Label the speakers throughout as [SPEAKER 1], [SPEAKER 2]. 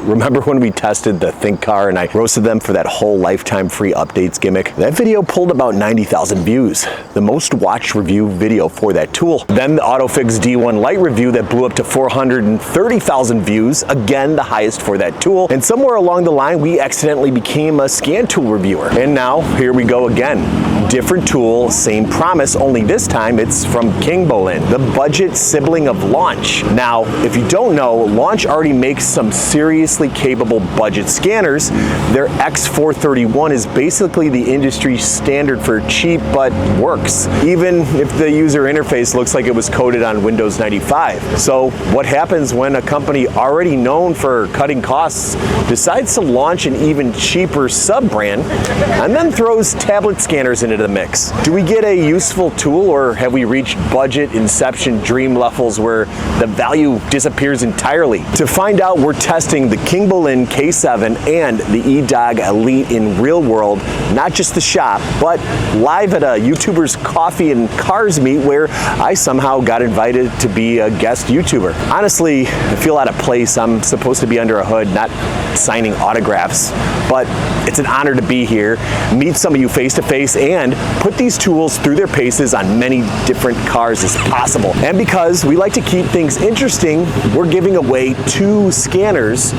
[SPEAKER 1] Remember when we tested the Think car and I roasted them for that whole lifetime free updates gimmick? That video pulled about 90,000 views, the most watched review video for that tool. Then the AutoFix D1 Lite review that blew up to 430,000 views, again the highest for that tool. And somewhere along the line we accidentally became a scan tool reviewer. And now here we go again. Different tool, same promise, only this time it's from Kingbolen, the budget sibling of Launch. Now, if you don't know, Launch already makes some seriously capable budget scanners. Their X431 is basically the industry standard for cheap but works, even if the user interface looks like it was coded on Windows 95. So what happens when a company already known for cutting costs decides to launch an even cheaper sub-brand and then throws tablet scanners into the mix? Do we get a useful tool, or have we reached budget inception dream levels where the value disappears entirely? To find out, we're testing the Kingbolen K7 and the Ediag Elite in real world, not just the shop, but live at a YouTuber's coffee and cars meet where I somehow got invited to be a guest YouTuber. Honestly, I feel out of place. I'm supposed to be under a hood, not signing autographs, but it's an honor to be here, meet some of you face to face, and put these tools through their paces on many different cars as possible. And because we like to keep things interesting, we're giving away 2 scanners,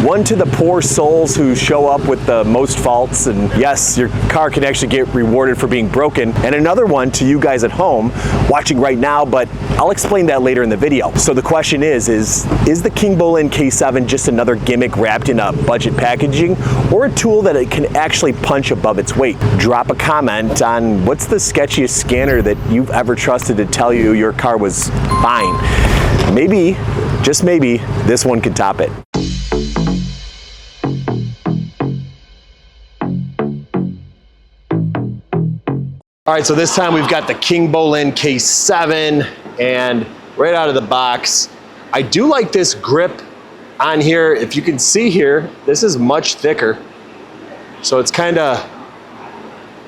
[SPEAKER 1] one to the poor souls who show up with the most faults, and yes, your car can actually get rewarded for being broken, and another one to you guys at home watching right now, but I'll explain that later in the video. So the question is the Kingbolen K7 just another gimmick wrapped in a budget packaging, or a tool that it can actually punch above its weight? Drop a comment on what's the sketchiest scanner that you've ever trusted to tell you your car was fine. Maybe, just maybe, this one could top it. All right, so this time we've got the Kingbolen K7, and right out of the box, I do like this grip on here. If you can see here, this is much thicker. So it's kind of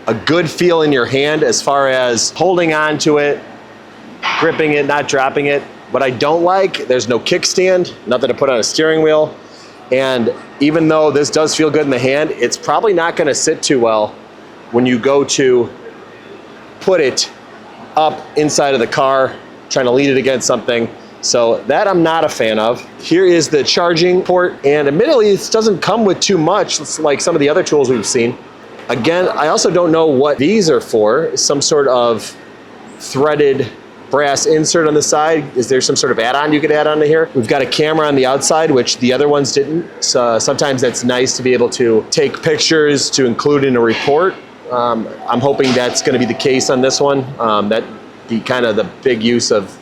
[SPEAKER 1] a good feel in your hand as far as holding on to it, gripping it, not dropping it. What I don't like, there's no kickstand, nothing to put on a steering wheel. And even though this does feel good in the hand, it's probably not gonna sit too well when you go to put it up inside of the car, trying to lean it against something. So that I'm not a fan of. Here is the charging port, and admittedly, this doesn't come with too much. It's like some of the other tools we've seen. Again, I also don't know what these are for. Some sort of threaded brass insert on the side. Is there some sort of add-on you could add onto here? We've got a camera on the outside, which the other ones didn't. So sometimes that's nice to be able to take pictures to include in a report. I'm hoping that's gonna be the case on this one. That be kind of the big use of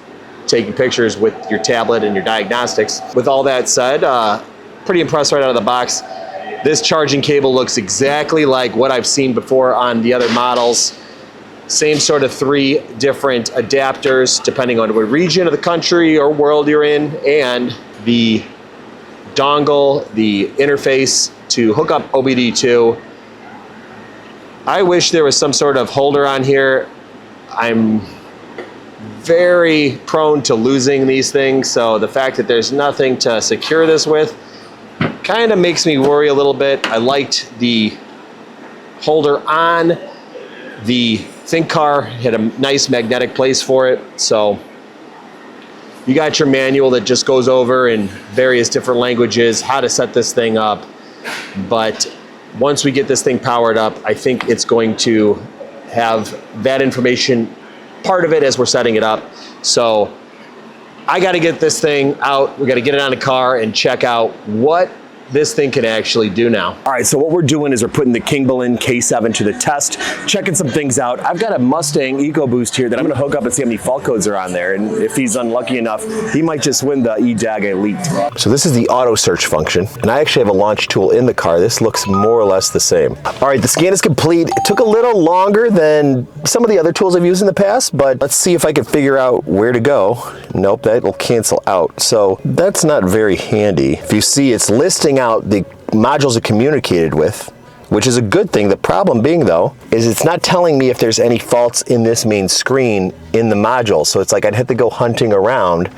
[SPEAKER 1] taking pictures with your tablet and your diagnostics. With all that said, pretty impressed right out of the box. This charging cable looks exactly like what I've seen before on the other models. Same sort of 3 different adapters depending on what region of the country or world you're in, and the dongle, the interface to hook up OBD2. I wish there was some sort of holder on here. I'm very prone to losing these things, so the fact that there's nothing to secure this with kind of makes me worry a little bit. I liked the holder on the Think car, had a nice magnetic place for it. So you got your manual that just goes over in various different languages how to set this thing up, but once we get this thing powered up, I think it's going to have that information part of it as we're setting it up. So I got to get this thing out. We got to get it on a car and check out what this thing can actually do now. All right, so what we're doing is we're putting the Kingbolen K7 to the test, checking some things out. I've got a Mustang EcoBoost here that I'm gonna hook up and see how many fault codes are on there. And if he's unlucky enough, he might just win the Ediag Elite. So this is the auto search function, and I actually have a launch tool in the car. This looks more or less the same. All right, the scan is complete. It took a little longer than some of the other tools I've used in the past, but let's see if I can figure out where to go. Nope, that'll cancel out. So that's not very handy. If you see, it's listing out the modules it communicated with, which is a good thing. The problem being though, is it's not telling me if there's any faults in this main screen in the module. So it's like I'd have to go hunting around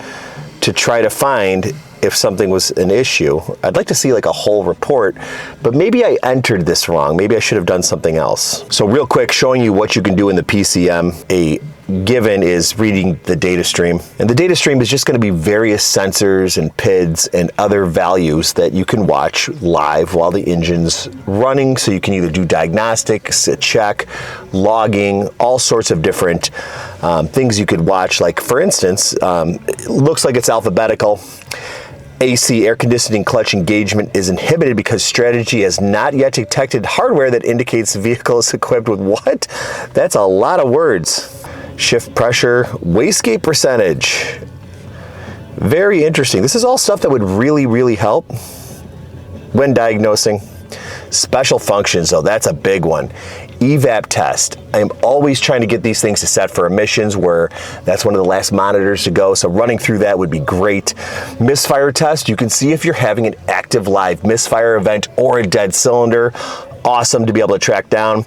[SPEAKER 1] to try to find if something was an issue. I'd like to see like a whole report, but maybe I entered this wrong. Maybe I should have done something else. So real quick, showing you what you can do in the PCM. A given is reading the data stream. And the data stream is just going to be various sensors and PIDs and other values that you can watch live while the engine's running. So you can either do diagnostics, a check, logging, all sorts of different things you could watch. Like for instance, it looks like it's alphabetical. AC, air conditioning clutch engagement, is inhibited because strategy has not yet detected hardware that indicates the vehicle is equipped with what? That's a lot of words. Shift pressure, wastegate percentage. Very interesting. This is all stuff that would really, really help when diagnosing. Special functions, though, that's a big one. EVAP test. I'm always trying to get these things to set for emissions, where that's one of the last monitors to go, so running through that would be great. Misfire test, you can see if you're having an active live misfire event or a dead cylinder. Awesome to be able to track down.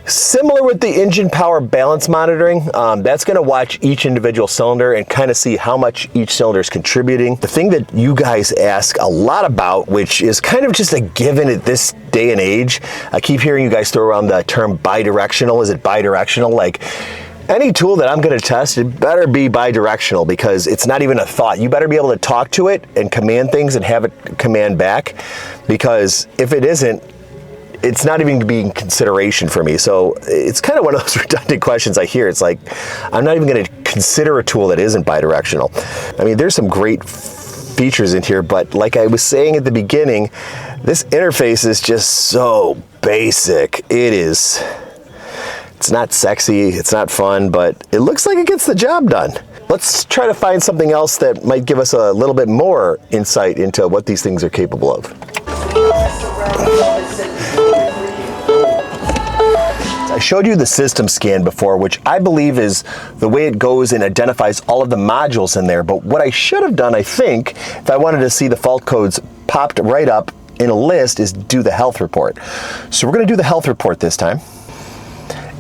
[SPEAKER 1] Similar with the engine power balance monitoring, that's going to watch each individual cylinder and kind of see how much each cylinder is contributing. The thing that you guys ask a lot about, which is kind of just a given at this day and age, I keep hearing you guys throw around the term bidirectional. Is it bidirectional? Like, any tool that I'm going to test, it better be bidirectional, because it's not even a thought. You better be able to talk to it and command things and have it command back, because if it isn't, it's not even being consideration for me. So it's kind of one of those redundant questions I hear. It's like, I'm not even going to consider a tool that isn't bidirectional. I mean, there's some great features in here, but like I was saying at the beginning, this interface is just so basic. It's not sexy, it's not fun, but it looks like it gets the job done. Let's try to find something else that might give us a little bit more insight into what these things are capable of. I showed you the system scan before, which I believe is the way it goes and identifies all of the modules in there. But what I should have done, I think, if I wanted to see the fault codes popped right up in a list, is do the health report. So we're going to do the health report this time.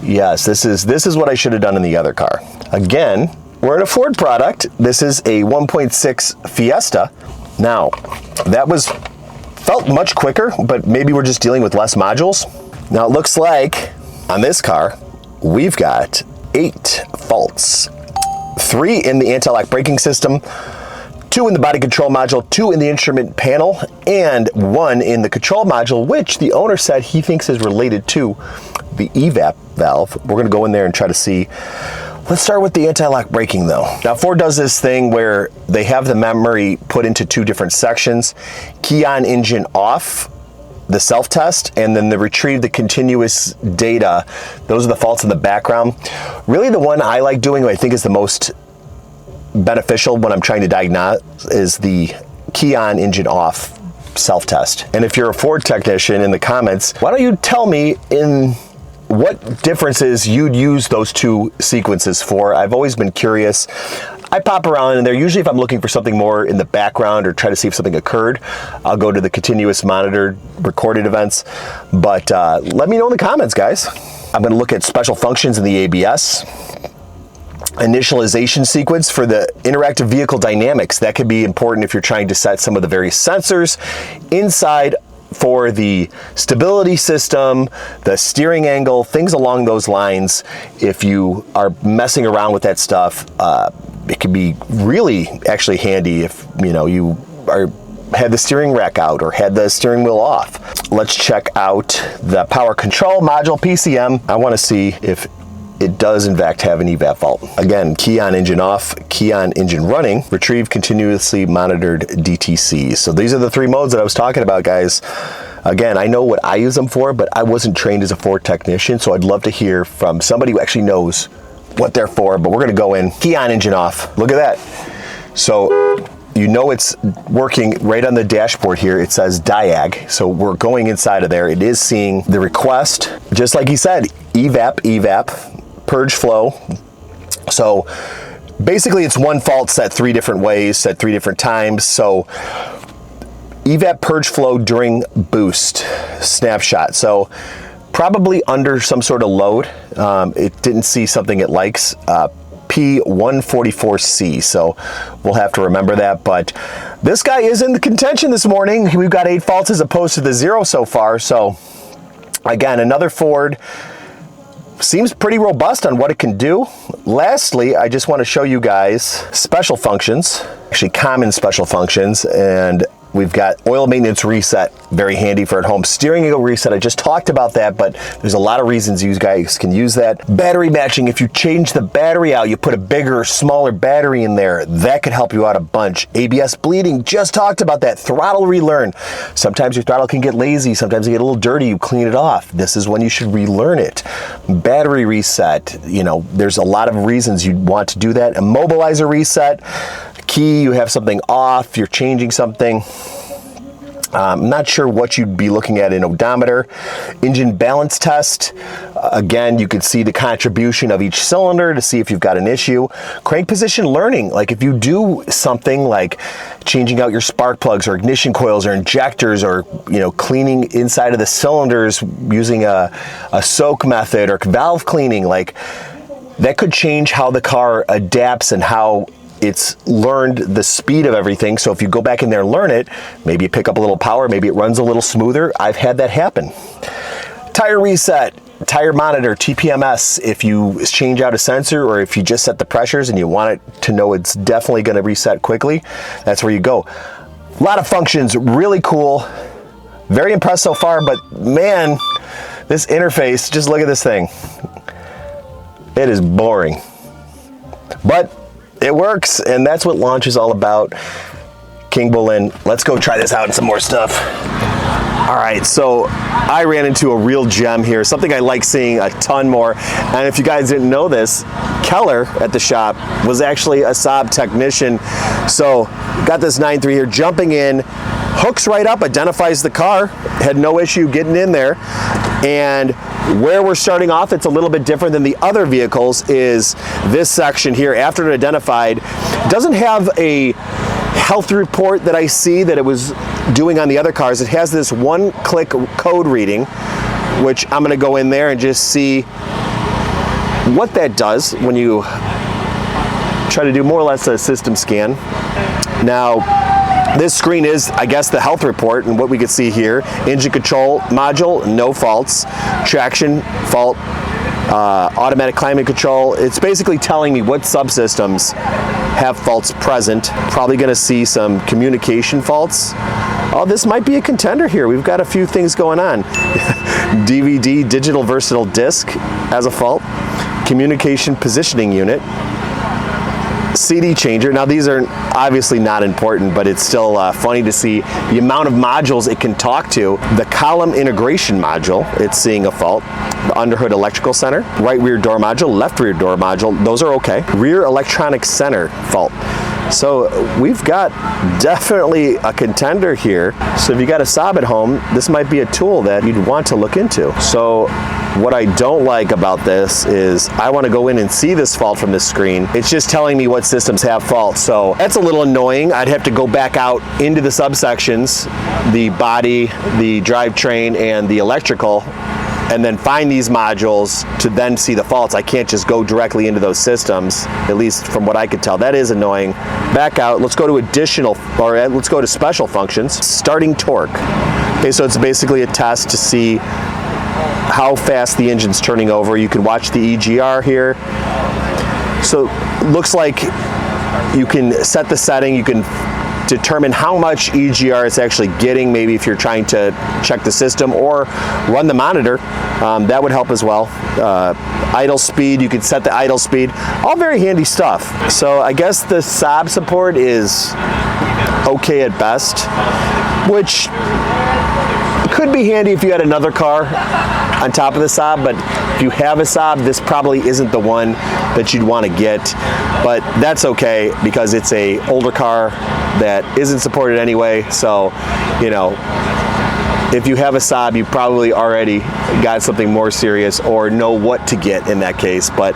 [SPEAKER 1] Yes, this is what I should have done in the other car. Again, we're in a Ford product. This is a 1.6 Fiesta. Now, that felt much quicker, but maybe we're just dealing with less modules. Now it looks like on this car, we've got 8 faults. 3 in the anti-lock braking system, 2 in the body control module, 2 in the instrument panel, and 1 in the control module, which the owner said he thinks is related to the EVAP valve. We're gonna go in there and try to see. Let's start with the anti-lock braking though. Now Ford does this thing where they have the memory put into 2 different sections. Key on engine off, the self-test, and then the retrieve the continuous data. Those are the faults in the background. Really the one I like doing, I think is the most beneficial when I'm trying to diagnose, is the key on engine off self-test. And if you're a Ford technician in the comments, why don't you tell me in what differences you'd use those 2 sequences for? I've always been curious. I pop around in there. Usually if I'm looking for something more in the background or try to see if something occurred, I'll go to the continuous monitored recorded events. But let me know in the comments, guys. I'm going to look at special functions in the ABS. Initialization sequence for the interactive vehicle dynamics. That could be important if you're trying to set some of the various sensors inside for the stability system, the steering angle, things along those lines. If you are messing around with that stuff, it can be really actually handy if you had the steering rack out or had the steering wheel off. Let's check out the power control module PCM. I want to see if it does in fact have an EVAP fault. Again, key on engine off, key on engine running, retrieve continuously monitored DTC. So these are the 3 modes that I was talking about, guys. Again, I know what I use them for, but I wasn't trained as a Ford technician, so I'd love to hear from somebody who actually knows what they're for. But we're gonna go in, key on engine off. Look at that. So you know it's working right on the dashboard here. It says diag. So we're going inside of there. It is seeing the request, just like he said, EVAP, purge flow. So basically it's one fault set 3 different ways, set 3 different times. So EVAP purge flow during boost snapshot. So probably under some sort of load. It didn't see something it likes. P144C. So we'll have to remember that. But this guy is in the contention this morning. We've got 8 faults as opposed to the 0 so far. So again, another Ford. Seems pretty robust on what it can do. Lastly, I just want to show you guys special functions, actually common special functions, and we've got oil maintenance reset, very handy for at home. Steering wheel reset, I just talked about that, but there's a lot of reasons you guys can use that. Battery matching, if you change the battery out, you put a bigger or smaller battery in there, that could help you out a bunch. ABS bleeding, just talked about that. Throttle relearn. Sometimes your throttle can get lazy, sometimes you get a little dirty, you clean it off. This is when you should relearn it. Battery reset, you know, there's a lot of reasons you'd want to do that. Immobilizer reset, key, you have something off, you're changing something. I'm not sure what you'd be looking at in odometer. Engine balance test. Again, you could see the contribution of each cylinder to see if you've got an issue. Crank position learning. Like if you do something like changing out your spark plugs or ignition coils or injectors, or cleaning inside of the cylinders using a soak method or valve cleaning, like that could change how the car adapts and how it's learned the speed of everything. So if you go back in there and learn it, maybe you pick up a little power, maybe it runs a little smoother. I've had that happen. Tire reset, tire monitor, TPMS, if you change out a sensor or if you just set the pressures and you want it to know it's definitely going to reset quickly, that's where you go. A lot of functions, really cool. Very impressed so far, but man, this interface, just look at this thing. It is boring. But it works, and that's what launch is all about. Kingbolen, let's go try this out and some more stuff. All right, so I ran into a real gem here, something I like seeing a ton more. And if you guys didn't know this, Keller at the shop was actually a Saab technician. So got this 9.3 here, jumping in, hooks right up, identifies the car, had no issue getting in there. And where we're starting off, it's a little bit different than the other vehicles, is this section here, after it identified, doesn't have a health report that I see that it was doing on the other cars. It has this one-click code reading, which I'm gonna go in there and just see what that does when you try to do more or less a system scan. Now, this screen is, I guess, the health report, and what we can see here, engine control module, no faults, traction fault, automatic climate control. It's basically telling me what subsystems have faults present. Probably gonna see some communication faults. Oh, this might be a contender here. We've got a few things going on. DVD, digital versatile disc, has a fault. Communication positioning unit. CD changer. Now these are obviously not important, but it's still funny to see the amount of modules it can talk to. The column integration module, it's seeing a fault. The underhood electrical center, right rear door module, left rear door module, those are okay. Rear electronic center fault. So we've got definitely a contender here. So if you got a Saab at home, this might be a tool that you'd want to look into. So what I don't like about this is I want to go in and see this fault from this screen. It's just telling me what systems have faults. So that's a little annoying. I'd have to go back out into the subsections, the body, the drivetrain, and the electrical, and then find these modules to then see the faults. I can't just go directly into those systems, at least from what I could tell. That is annoying. Back out, let's go to additional, or let's go to special functions. Starting torque. Okay, so it's basically a test to see how fast the engine's turning over. You can watch the EGR here. So looks like you can set the setting, you can determine how much EGR it's actually getting, maybe if you're trying to check the system or run the monitor. That would help as well. Idle speed, you can set the idle speed. All very handy stuff. So I guess the Saab support is okay at best, which could be handy if you had another car on top of the Saab, but if you have a Saab, this probably isn't the one that you'd want to get, but that's okay because it's a older car that isn't supported anyway. So, you know, if you have a Saab, you probably already got something more serious or know what to get in that case. But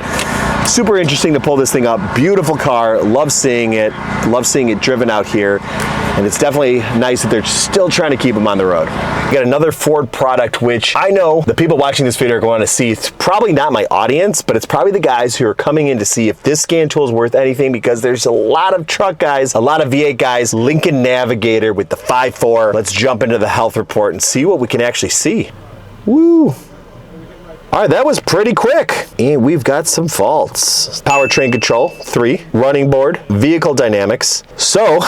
[SPEAKER 1] super interesting to pull this thing up. Beautiful car, love seeing it driven out here, and it's definitely nice that they're still trying to keep them on the road. We got another Ford product, which I know the people watching this video are going to see. It's probably not my audience, but it's probably the guys who are coming in to see if this scan tool is worth anything, because there's a lot of truck guys, a lot of V8 guys, Lincoln Navigator with the 5.4. Let's jump into the health report and see what we can actually see. Woo! All right, that was pretty quick. And we've got some faults. Powertrain control, 3. Running board, vehicle dynamics. So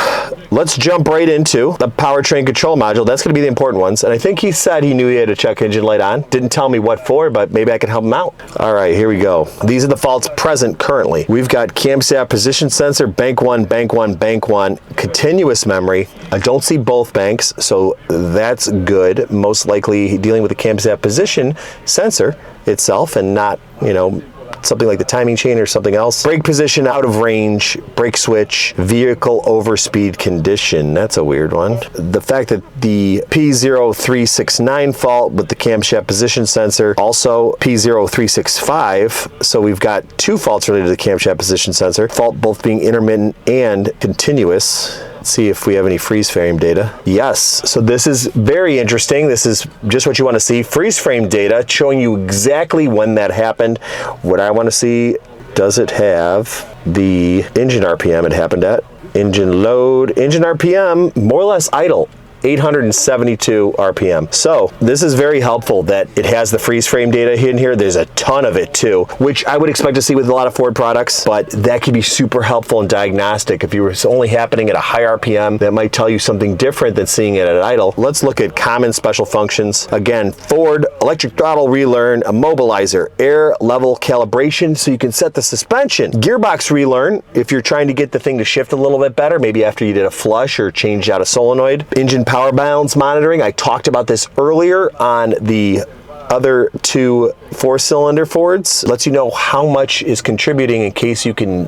[SPEAKER 1] let's jump right into the powertrain control module. That's gonna be the important ones. And I think he said he knew he had a check engine light on. Didn't tell me what for, but maybe I can help him out. All right, here we go. These are the faults present currently. We've got camshaft position sensor, bank 1, bank 1, bank 1, continuous memory. I don't see both banks, so that's good. Most likely dealing with the camshaft position sensor itself and not, you know, something like the timing chain or something else. Brake position out of range, brake switch, vehicle overspeed condition. That's a weird one. The fact that the P0369 fault with the camshaft position sensor, also P0365. So we've got 2 faults related to the camshaft position sensor. Fault both being intermittent and continuous. Let's see if we have any freeze frame data. Yes, so this is very interesting. This is just what you want to see. Freeze frame data showing you exactly when that happened. What I want to see, does it have the engine RPM it happened at? Engine load, engine RPM, more or less idle. 872 RPM. So this is very helpful that it has the freeze frame data in here. There's a ton of it too, which I would expect to see with a lot of Ford products, but that could be super helpful in diagnostic. If you were only happening at a high RPM, that might tell you something different than seeing it at idle. Let's look at common special functions. Again, Ford electric throttle relearn, immobilizer, air level calibration, so you can set the suspension. Gearbox relearn, if you're trying to get the thing to shift a little bit better, maybe after you did a flush or changed out a solenoid. Engine power balance monitoring, I talked about this earlier on the other 2 4-cylinder Fords. Lets you know how much is contributing in case you can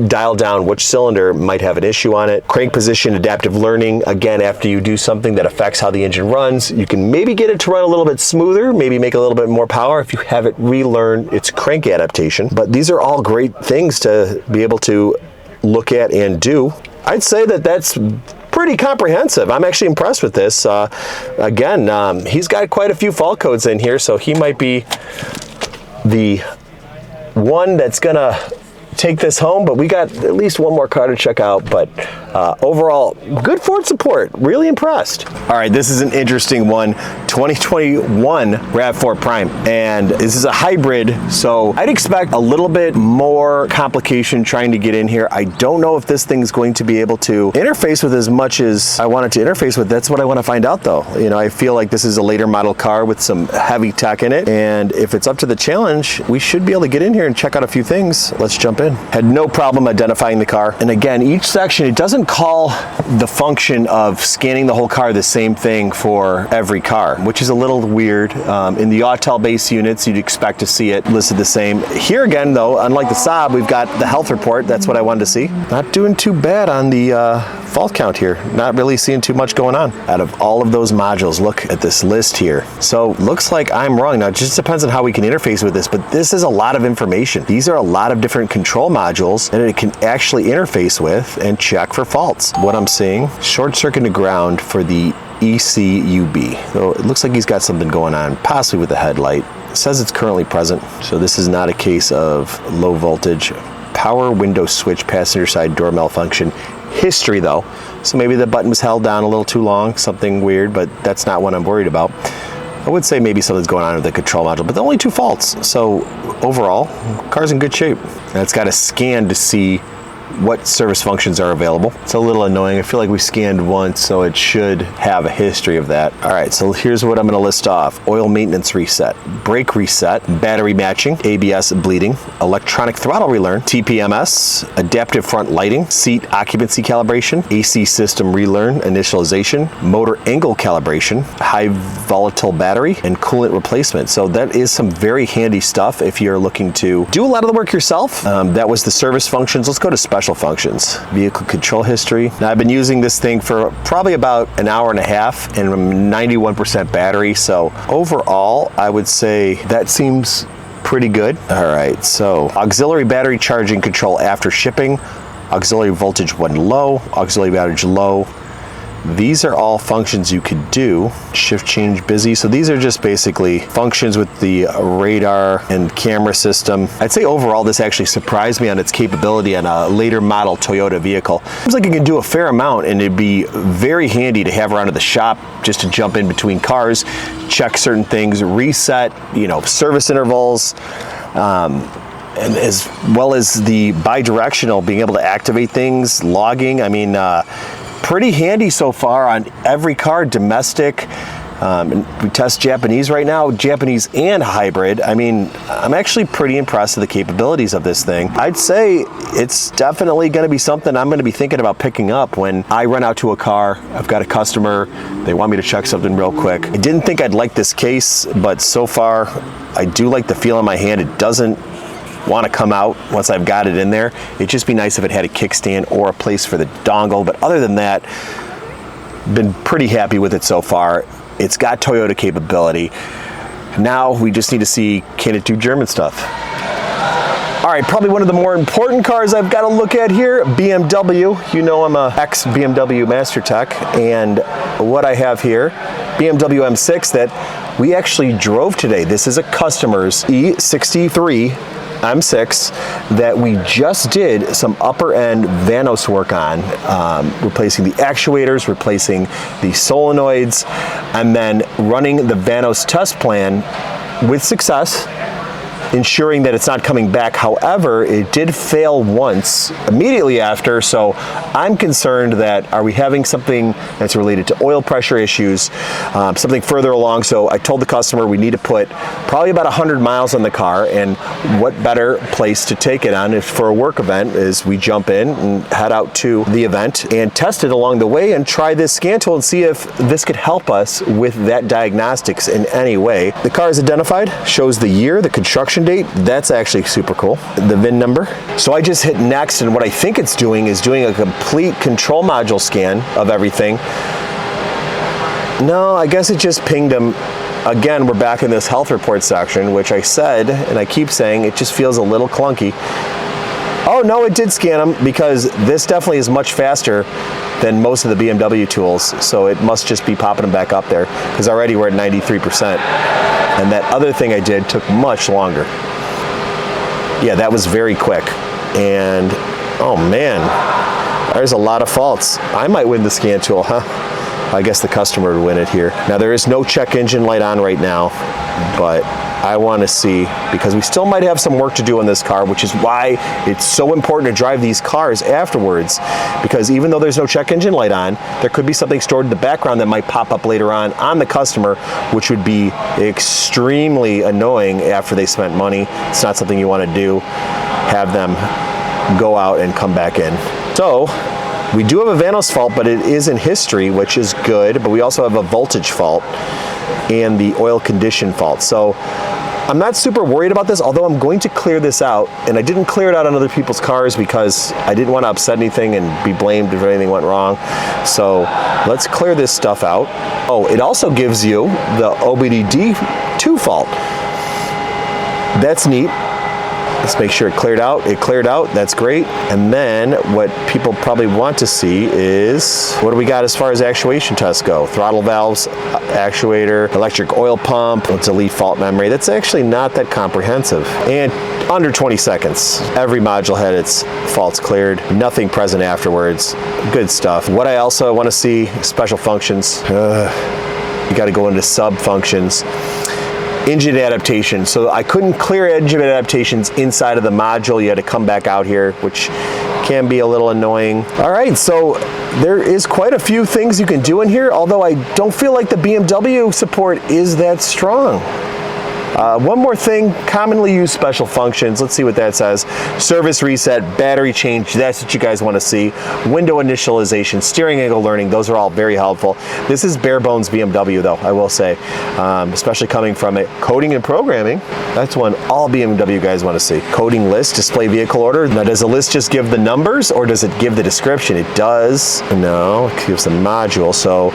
[SPEAKER 1] dial down which cylinder might have an issue on it. Crank position adaptive learning, again, after you do something that affects how the engine runs, you can maybe get it to run a little bit smoother, maybe make a little bit more power if you have it relearn its crank adaptation. But these are all great things to be able to look at and do. I'd say that that's pretty comprehensive. I'm actually impressed with this. Again, he's got quite a few fault codes in here, so he might be the one that's gonna take this home, but we got at least one more car to check out. But overall, good Ford support. Really impressed. All right, this is an interesting one. 2021 RAV4 Prime, and this is a hybrid, so I'd expect a little bit more complication trying to get in here. I don't know if this thing's going to be able to interface with as much as I want it to interface with. That's what I want to find out, though. You know, I feel like this is a later model car with some heavy tech in it, and if it's up to the challenge, we should be able to get in here and check out a few things. Let's jump in. Had no problem identifying the car, and again, each section, it doesn't call the function of scanning the whole car the same thing for every car, which is a little weird. In the Autel base units, you'd expect to see it listed the same. Here again, though, unlike the Saab, we've got the health report. That's what I wanted to see. Not doing too bad on the fault count here. Not really seeing too much going on. Out of all of those modules, look at this list here. So looks like I'm wrong. Now, it just depends on how we can interface with this, but this is a lot of information. These are a lot of different control modules that it can actually interface with and check for faults. What I'm seeing, short circuit to ground for the ECUB. So it looks like he's got something going on, possibly with the headlight. It says it's currently present, so this is not a case of low voltage. Power window switch, passenger side door malfunction. History though, so maybe the button was held down a little too long, something weird, but that's not what I'm worried about. I would say maybe something's going on with the control module, but the only 2 faults. So overall, car's in good shape. And it's got a scan to see what service functions are available. It's a little annoying. I feel like we scanned once, so it should have a history of that. All right, so here's what I'm gonna list off. Oil maintenance reset, brake reset, battery matching, ABS bleeding, electronic throttle relearn, TPMS, adaptive front lighting, seat occupancy calibration, AC system relearn, initialization, motor angle calibration, high volatile battery, and coolant replacement. So that is some very handy stuff if you're looking to do a lot of the work yourself. That was the service functions. Let's go to special functions. Vehicle control history. Now I've been using this thing for probably about an hour and a half and 91% battery. So overall, I would say that seems pretty good. All right, so auxiliary battery charging control after shipping, auxiliary voltage when low, auxiliary battery low, These are all functions you could do. Shift change busy. So these are just basically functions with the radar and camera system. I'd say overall this actually surprised me on its capability on a later model Toyota vehicle. Seems like it can do a fair amount, and it'd be very handy to have around at the shop just to jump in between cars, check certain things, reset, you know, service intervals, and as well as the bi-directional, being able to activate things, logging. I mean, pretty handy so far on every car, domestic. And we test Japanese right now, Japanese and hybrid. I mean, I'm actually pretty impressed with the capabilities of this thing. I'd say it's definitely going to be something I'm going to be thinking about picking up when I run out to a car. I've got a customer, they want me to check something real quick. I didn't think I'd like this case, but so far I do like the feel in my hand. It doesn't want to come out once I've got it in there. It'd just be nice if it had a kickstand or a place for the dongle, but other than that, been pretty happy with it so far. It's got Toyota capability. Now we just need to see, can it do German stuff? All right, probably one of the more important cars I've got to look at here, BMW. You know I'm a ex-BMW Master Tech, and what I have here, BMW M6 that we actually drove today. This is a customer's E63 M6 that we just did some upper end Vanos work on, replacing the actuators, replacing the solenoids, and then running the Vanos test plan with success, ensuring that it's not coming back. However, it did fail once immediately after, so I'm concerned that are we having something that's related to oil pressure issues, something further along. So I told the customer we need to put probably about 100 miles on the car, and what better place to take it on if for a work event is we jump in and head out to the event and test it along the way and try this scan tool and see if this could help us with that diagnostics in any way. The car is identified, shows the year, the construction date. That's actually super cool. The VIN number. So I just hit next, and what I think it's doing is doing a complete control module scan of everything. No, I guess it just pinged him. Again, we're back in this health report section, which I said, and I keep saying, it just feels a little clunky. Oh no, it did scan him, because this definitely is much faster than most of the BMW tools, so it must just be popping them back up there, because already we're at 93%. And that other thing I did took much longer. Yeah, that was very quick. And oh man, there's a lot of faults. I might win the scan tool, huh? I guess the customer would win it here. Now there is no check engine light on right now, but I want to see, because we still might have some work to do on this car, which is why it's so important to drive these cars afterwards, because even though there's no check engine light on, there could be something stored in the background that might pop up later on the customer, which would be extremely annoying after they spent money. It's not something you want to do, have them go out and come back in. So we do have a Vanos fault, but it is in history, which is good, but we also have a voltage fault and the oil condition fault. So I'm not super worried about this, although I'm going to clear this out, and I didn't clear it out on other people's cars because I didn't want to upset anything and be blamed if anything went wrong. So let's clear this stuff out. Oh, it also gives you the OBD2 fault. That's neat. Let's make sure it cleared out. It cleared out, that's great. And then what people probably want to see is, what do we got as far as actuation tests go? Throttle valves, actuator, electric oil pump, let's delete fault memory. That's actually not that comprehensive. And under 20 seconds, every module had its faults cleared, nothing present afterwards. Good stuff. What I also want to see, special functions. You got to go into sub functions. Engine adaptation. So I couldn't clear engine adaptations inside of the module. You had to come back out here, which can be a little annoying. All right, so there is quite a few things you can do in here, although I don't feel like the BMW support is that strong. One more thing, commonly used special functions. Let's see what that says. Service reset, battery change, that's what you guys want to see. Window initialization, steering angle learning, those are all very helpful. This is bare bones BMW though, I will say, especially coming from it. Coding and programming, that's one all BMW guys want to see. Coding list, display vehicle order. Now does the list just give the numbers or does it give the description? It does. No, it gives the module. So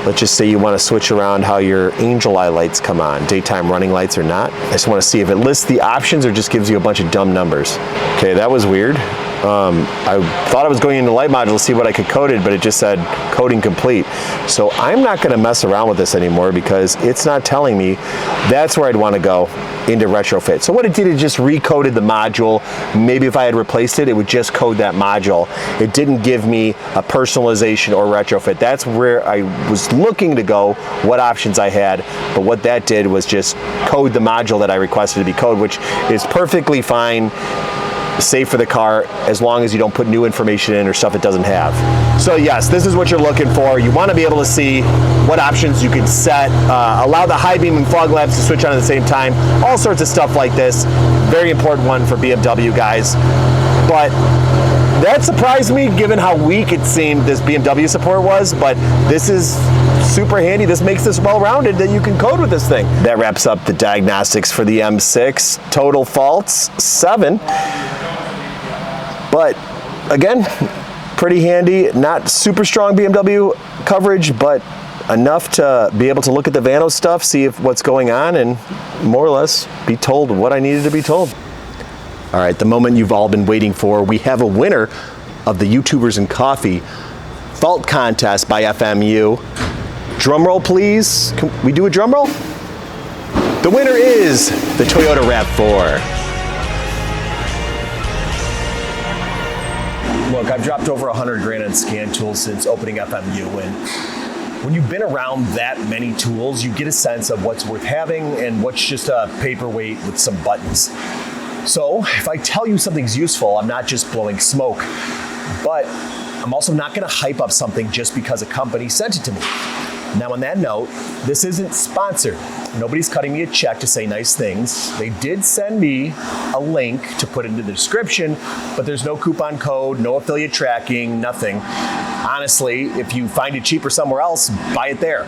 [SPEAKER 1] let's just say you want to switch around how your angel eye lights come on, daytime running lights or not. I just want to see if it lists the options or just gives you a bunch of dumb numbers. Okay, that was weird. I thought I was going into light module to see what I could code it, but it just said coding complete. So I'm not gonna mess around with this anymore because it's not telling me. That's where I'd wanna go, into retrofit. So what it did, it just recoded the module. Maybe if I had replaced it, it would just code that module. It didn't give me a personalization or retrofit. That's where I was looking to go, what options I had, but what that did was just code the module that I requested to be coded, which is perfectly fine, safe for the car, as long as you don't put new information in or stuff it doesn't have. So yes, this is what you're looking for. You want to be able to see what options you can set, allow the high beam and fog lamps to switch on at the same time, all sorts of stuff like this. Very important one for BMW guys. But that surprised me given how weak it seemed this BMW support was, but this is super handy. This makes this well-rounded that you can code with this thing. That wraps up the diagnostics for the M6. Total faults, 7. But again, pretty handy. Not super strong BMW coverage, but enough to be able to look at the Vano stuff, see if what's going on, and more or less be told what I needed to be told. All right, the moment you've all been waiting for. We have a winner of the YouTubers and Coffee Fault Contest by FMU. Drum roll, please. Can we do a drum roll? The winner is the Toyota RAV4. Look, I've dropped over 100 grand on scan tools since opening FMU, and when you've been around that many tools, you get a sense of what's worth having and what's just a paperweight with some buttons. So if I tell you something's useful, I'm not just blowing smoke, but I'm also not gonna hype up something just because a company sent it to me. Now on that note, this isn't sponsored. Nobody's cutting me a check to say nice things. They did send me a link to put into the description, but there's no coupon code, no affiliate tracking, nothing. Honestly, if you find it cheaper somewhere else, buy it there.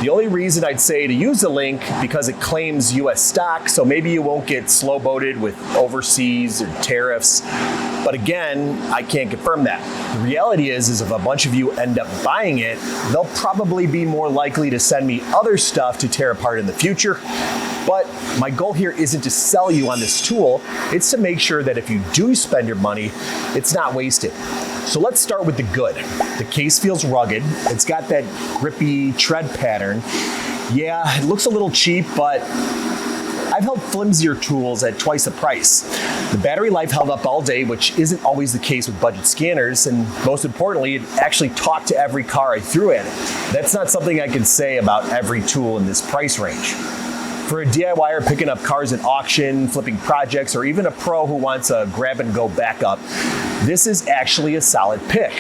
[SPEAKER 1] The only reason I'd say to use the link because it claims US stock, so maybe you won't get slow boated with overseas or tariffs. But again, I can't confirm that. The reality is if a bunch of you end up buying it, they'll probably be more likely to send me other stuff to tear apart in the future. But my goal here isn't to sell you on this tool, it's to make sure that if you do spend your money, it's not wasted. So let's start with the good. The case feels rugged. It's got that grippy tread pattern. Yeah, it looks a little cheap, but I've held flimsier tools at twice the price. The battery life held up all day, which isn't always the case with budget scanners, and most importantly, it actually talked to every car I threw at it. That's not something I can say about every tool in this price range. For a DIYer picking up cars at auction, flipping projects, or even a pro who wants a grab-and-go backup, this is actually a solid pick.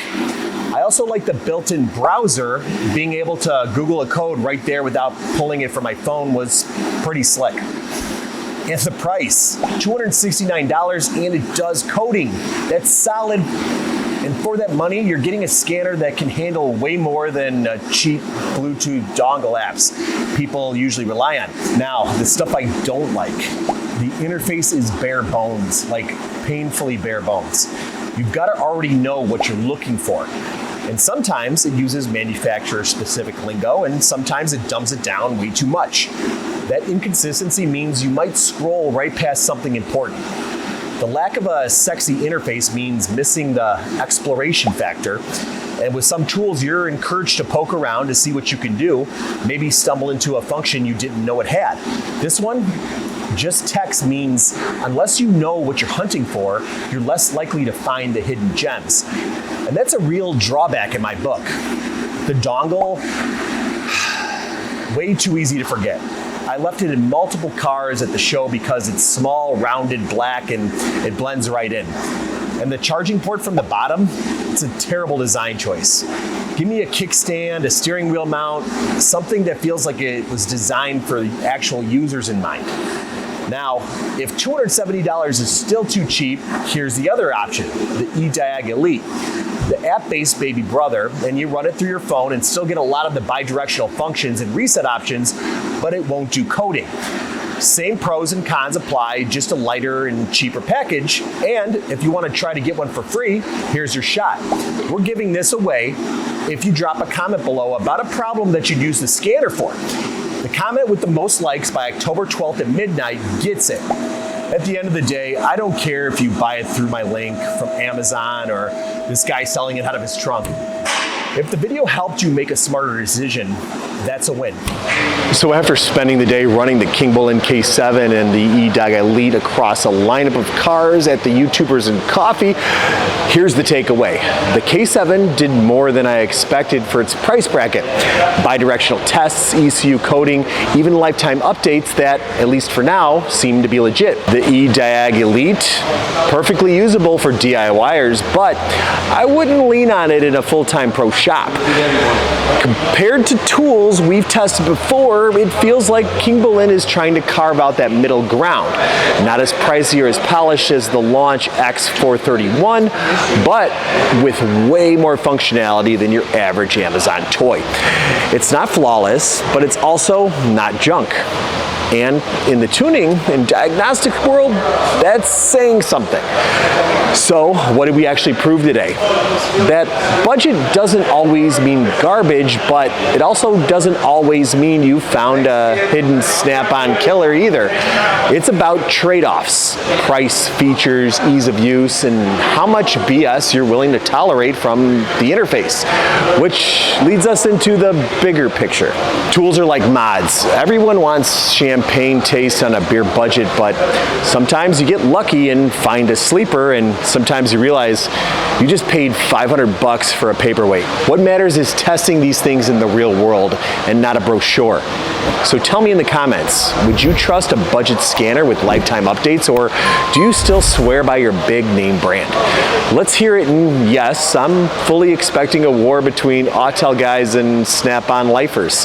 [SPEAKER 1] I also like the built-in browser. Being able to Google a code right there without pulling it from my phone was pretty slick. And the price, $269, and it does coding. That's solid. And for that money, you're getting a scanner that can handle way more than cheap Bluetooth dongle apps people usually rely on. Now, the stuff I don't like, the interface is bare bones, like painfully bare bones. You've got to already know what you're looking for. And sometimes it uses manufacturer-specific lingo, and sometimes it dumbs it down way too much. That inconsistency means you might scroll right past something important. The lack of a sexy interface means missing the exploration factor. And with some tools, you're encouraged to poke around to see what you can do, maybe stumble into a function you didn't know it had. This one, just text means unless you know what you're hunting for, you're less likely to find the hidden gems. And that's a real drawback in my book. The dongle, way too easy to forget. I left it in multiple cars at the show because it's small, rounded, black, and it blends right in. And the charging port from the bottom, it's a terrible design choice. Give me a kickstand, a steering wheel mount, something that feels like it was designed for actual users in mind. Now, if $270 is still too cheap, here's the other option, the Ediag Elite. The app-based baby brother, and you run it through your phone and still get a lot of the bi-directional functions and reset options, but it won't do coding. Same pros and cons apply, just a lighter and cheaper package. And if you want to try to get one for free, here's your shot. We're giving this away if you drop a comment below about a problem that you'd use the scanner for. The comment with the most likes by October 12th at midnight gets it. At the end of the day, I don't care if you buy it through my link from Amazon or this guy selling it out of his trunk. If the video helped you make a smarter decision, that's a win. So after spending the day running the Kingbolen K7 and the Ediag Elite across a lineup of cars at the YouTubers and Coffee, here's the takeaway. The K7 did more than I expected for its price bracket. Bidirectional tests, ECU coding, even lifetime updates that, at least for now, seem to be legit. The Ediag Elite, perfectly usable for DIYers, but I wouldn't lean on it in a full-time pro shop. Compared to tools we've tested before, it feels like Kingbolen is trying to carve out that middle ground. Not as pricey or as polished as the launch X431, but with way more functionality than your average Amazon toy. It's not flawless, but it's also not junk. And in the tuning and diagnostic world, that's saying something. So what did we actually prove today? That budget doesn't always mean garbage, but it also doesn't always mean you found a hidden snap-on killer either. It's about trade-offs, price, features, ease of use, and how much BS you're willing to tolerate from the interface, which leads us into the bigger picture. Tools are like mods. Everyone wants champagne taste on a beer budget, but sometimes you get lucky and find a sleeper, and sometimes you realize you just paid $500 for a paperweight. What matters is testing these things in the real world and not a brochure. So tell me in the comments, would you trust a budget scanner with lifetime updates, or do you still swear by your big name brand? Let's hear it, and yes, I'm fully expecting a war between Autel guys and Snap-on lifers.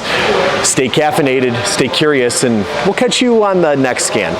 [SPEAKER 1] Stay caffeinated, stay curious, and we'll catch you on the next scan.